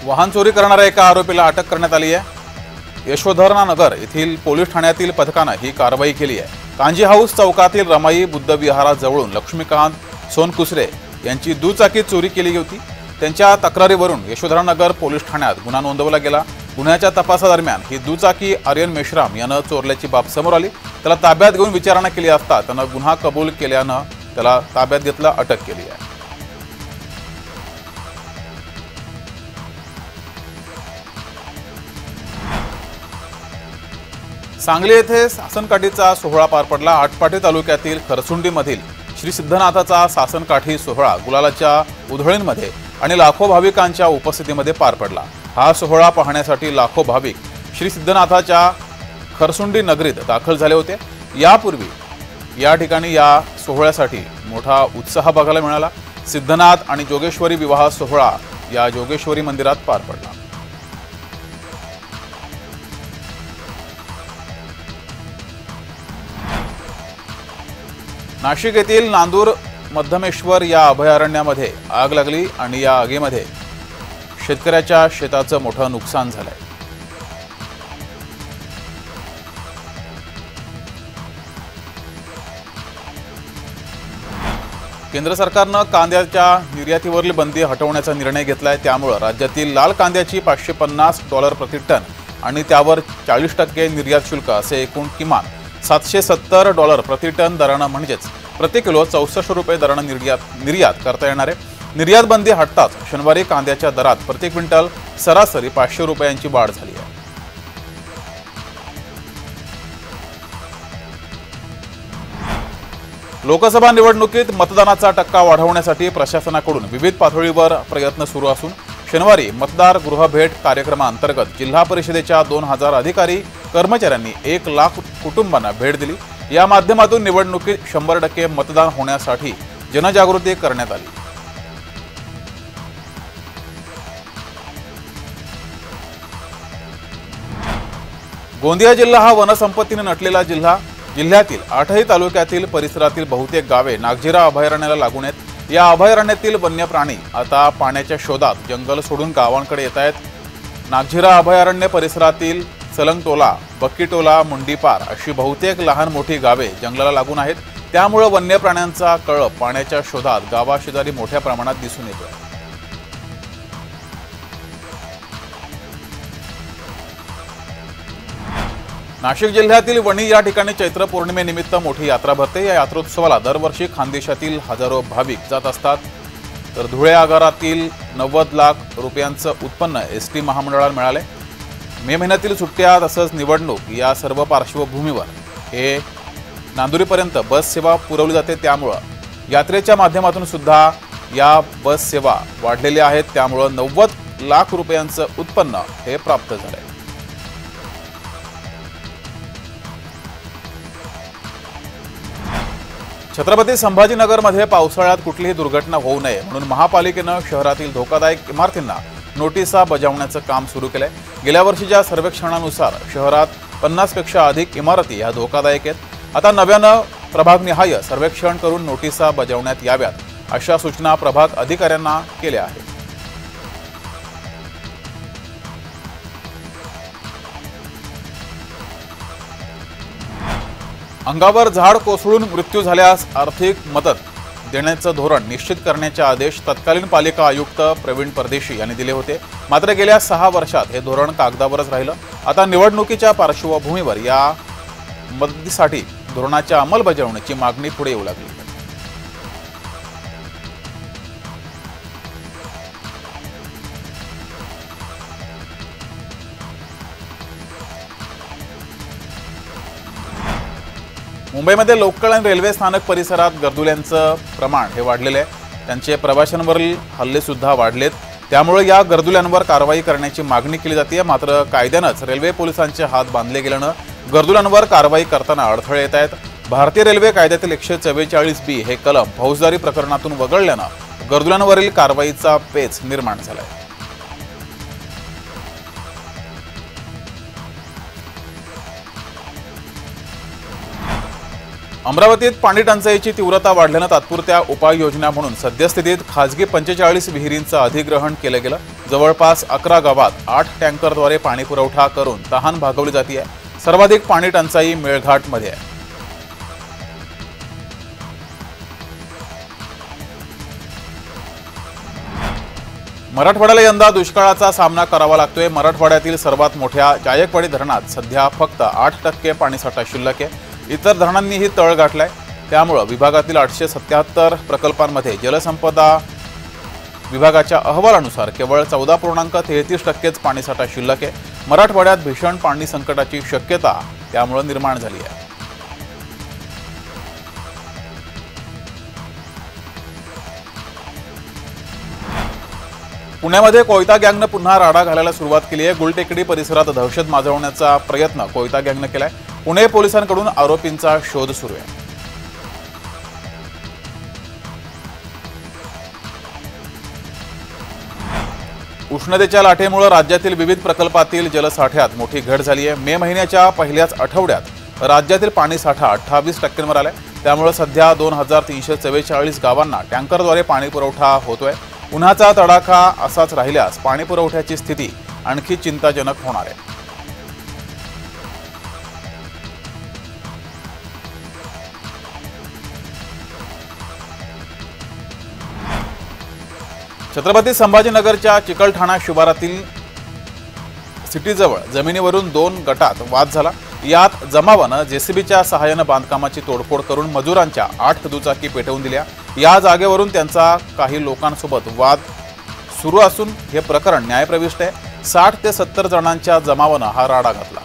वाहन चोरी करणाऱ्या एका आरोपीला अटक करण्यात आली आहे। यशोधरनगर येथील पोलीस ठाण्यातील पथकाने ही कारवाई केली आहे। कांजी हाऊस चौकातील रमाई बुद्ध विहाराजवळून लक्ष्मीकांत सोनकुसरे यांची दुचाकी चोरी केली होती। त्यांच्या तक्रारीवरून यशोधरनगर पोलीस ठाण्यात गुन्हा नोंदवला गेला। गुन्ह्याच्या तपासादरम्यान ही दुचाकी आर्यन मेश्राम यानं चोरल्याची बाब समोर आली। त्याला ताब्यात घेऊन विचारणा केली असता त्यानं गुन्हा कबूल केल्यानं त्याला ताब्यात घेतलं, अटक केली आहे। सांगली येथे सासनकाठीचा सोहळा पार पडला। आटपाडी तालुक्यातील खरसुंडीमधील श्री सिद्धनाथाचा सासनकाठी सोहळा गुलालाच्या उधळींमध्ये आणि लाखो भाविकांच्या उपस्थितीमध्ये पार पडला। हा सोहळा पाहण्यासाठी लाखो भाविक श्री सिद्धनाथाच्या खरसुंडी नगरीत दाखल झाले होते। यापूर्वी या ठिकाणी या सोहळ्यासाठी मोठा उत्साह बघायला मिळाला। सिद्धनाथ आणि जोगेश्वरी विवाह सोहळा या जोगेश्वरी मंदिरात पार पडला। नाशिक येथील नांदूर मध्यमेश्वर या अभयारण्यामध्ये आग लागली आणि या आगीमध्ये शेतकऱ्याच्या शेताचं मोठं नुकसान झालंय। केंद्र सरकारनं कांद्याच्या निर्यातीवरील बंदी हटवण्याचा निर्णय घेतलाय। त्यामुळे राज्यातील लाल कांद्याची $550 प्रति टन आणि त्यावर 40% निर्यात शुल्क असे एकूण किमान $770 प्रति टन दरानं म्हणजेच प्रति किलो ₹64 दरानं निर्यात करता येणार आहे। निर्यात बंदी हटताच शनिवारी कांद्याच्या दरात प्रति क्विंटल सरासरी ₹500 वाढ झाली आहे। लोकसभा निवडणुकीत मतदानाचा टक्का वाढवण्यासाठी प्रशासनाकडून विविध पातळीवर प्रयत्न सुरू असून शनिवारी मतदार गृहभेट कार्यक्रमाअंतर्गत जिल्हा परिषदेच्या 2000 अधिकारी कर्मचाऱ्यांनी 1 लाख कुटुंबांना भेट दिली। या माध्यमातून निवडणुकीत 100% मतदान होण्यासाठी जनजागृती करण्यात आली। गोंदिया जिल्हा हा वनसंपत्तीने नटलेला जिल्हा। जिल्ह्यातील 8ही तालुक्यातील परिसरातील बहुतेक गावे नागझिरा अभयारण्याला लागून आहेत। या अभयारण्यातील वन्य प्राणी आता पाण्याच्या शोधात जंगल सोडून गावांकडे येत आहेत। नागझिरा अभयारण्य परिसरातील सलंगटोला, बक्कीटोला, मुंडीपार अशी बहुतेक लहान मोठी गावे जंगलाला लागून आहेत। त्यामुळे वन्य प्राण्यांचा कळप पाण्याच्या शोधात गावाशेजारी मोठ्या प्रमाणात दिसून येतोय। नाशिक जिल्ह्यातील वणी या ठिकाणी चैत्र पौर्णिमेनिमित्त मोठी यात्रा भरते। या यात्रोत्सवाला दरवर्षी खानदेशातील हजारो भाविक जात असतात। तर धुळे आगारातील 90 लाख रुपयांचं उत्पन्न एसटी महामंडळाला मिळाले। मे महिन्यातील सुट्ट्या तसंच निवडणूक या सर्व पार्श्वभूमीवर हे नांदुरीपर्यंत बस सेवा पुरवली जाते। त्यामुळे यात्रेच्या माध्यमातून सुद्धा या बस सेवा वाढलेल्या आहेत। त्यामुळे 90 लाख रुपयांचं उत्पन्न हे प्राप्त झाले। छत्रपती संभाजीनगरमध्ये पावसाळ्यात कुठलीही दुर्घटना होऊ नये म्हणून महापालिकेनं शहरातील धोकादायक इमारतींना नोटिसा बजावण्याचं काम सुरू केलंय। गेल्या वर्षीच्या सर्वेक्षणानुसार शहरात 50 पेक्षा अधिक इमारती ह्या धोकादायक आहेत। आता नव्यानं प्रभागनिहाय सर्वेक्षण करून नोटिसा बजावण्यात याव्यात अशा सूचना प्रभाग अधिकाऱ्यांना केल्या आहेत। अंगावर झाड कोसळून मृत्यू झाल्यास आर्थिक मदत देण्याचं धोरण निश्चित करण्याचे आदेश तत्कालीन पालिका आयुक्त प्रवीण परदेशी यांनी दिले होते। मात्र गेल्या 6 वर्षात हे धोरण कागदावरच राहिलं। आता निवडणुकीच्या पार्श्वभूमीवर या मदतीसाठी धोरणाच्या अंमलबजावणीची मागणी पुढे येऊ लागली। मुंबईमध्ये लोकल आणि रेल्वे स्थानक परिसरात गर्दुल्यांचं प्रमाण हे वाढलेलं आहे। त्यांचे प्रवाशांवरील हल्ले सुद्धा वाढलेत। त्यामुळे या गर्दुल्यांवर कारवाई करण्याची मागणी केली जाते। मात्र कायद्यानंच रेल्वे पोलिसांचे हात बांधले गेल्यानं गर्दुल्यांवर कारवाई करताना अडथळे येत आहेत। भारतीय रेल्वे कायद्यातील 144B हे कलम फौजदारी प्रकरणातून वगळल्यानं गर्दुल्यांवरील कारवाईचा पेच निर्माण झालाय। अमरावतीत पाणी टंचाईची तीव्रता वाढल्यानं तात्पुरत्या उपाययोजना म्हणून सद्यस्थितीत खासगी 45 विहिरींचं अधिग्रहण केलं गेलं। जवळपास 11 गावात 8 टँकरद्वारे पाणी पुरवठा करून तहान भागवली जाते आहे। सर्वाधिक पाणी टंचाई मेळघाटमध्ये आहे। मराठवाड्याला यंदा दुष्काळाचा सामना करावा लागतोय। मराठवाड्यातील सर्वात मोठ्या जायकवाडी धरणात सध्या फक्त 8% पाणीसाठा शिल्लक आहे। इतर धरणांनीही तळ गाठलाय। त्यामुळे विभागातील 877 प्रकल्पांमध्ये जलसंपदा विभागाच्या अहवालानुसार केवळ 14.33% पाणीसाठा शिल्लक आहे। मराठवाड्यात भीषण पाणी संकटाची शक्यता त्यामुळे निर्माण झाली आहे। पुण्यामध्ये कोयता गँगनं पुन्हा राडा घालायला सुरुवात केली आहे। गुलटेकडी परिसरात दहशत माजवण्याचा प्रयत्न कोयता गँगनं केलाय। पुणे पोलिसांकडून आरोपींचा शोध सुरू आहे। उष्णतेच्या लाटेमुळे राज्यातील विविध प्रकल्पातील जलसाठ्यात मोठी घट झाली आहे। मे महिन्याच्या पहिल्याच आठवड्यात राज्यातील पाणीसाठा 28%वर आलाय। त्यामुळे सध्या 2344 गावांना टँकरद्वारे पाणी पुरवठा होतोय। उन्हाचा तडाखा असाच राहिल्यास पाणी पुरवठ्याची स्थिती आणखी चिंताजनक होणार आहे। छत्रपती संभाजीनगरच्या चिकलठाणा शिवारातील सिटीजवळ जमिनीवरून 2 गटात वाद झाला। यात जमावानं जेसीबीच्या सहाय्यानं बांधकामाची तोडफोड करून मजुरांच्या 8 दुचाकी पेटवून दिल्या। या जागेवरून त्यांचा काही लोकांसोबत वाद सुरू असून हे प्रकरण न्यायप्रविष्ट आहे। 60 ते 70 जणांच्या जमावानं हा राडा घातला।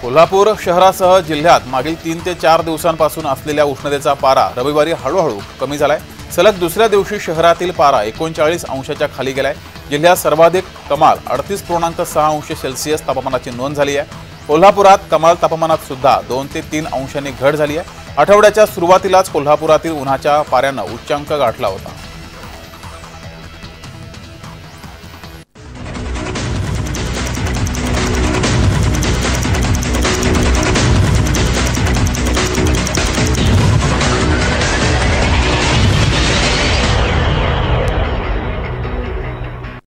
कोल्हापूर शहरासह जिल्ह्यात मागील 3 ते 4 दिवसांपासून असलेल्या उष्णतेचा पारा रविवारी हळूहळू कमी झालाय। सलग दुसऱ्या दिवशी शहरातील पारा 39 अंशाच्या खाली गेलाय। जिल्ह्यात सर्वाधिक कमाल 38.6 अंश सेल्सिअस तापमानाची नोंद झाली आहे। कोल्हापुरात कमाल तापमानात सुद्धा 2 ते 3 अंशांनी घट झाली आहे। आठवड्याच्या सुरुवातीलाच कोल्हापुरातील उन्हाच्या पाऱ्यानं उच्चांक गाठला होता।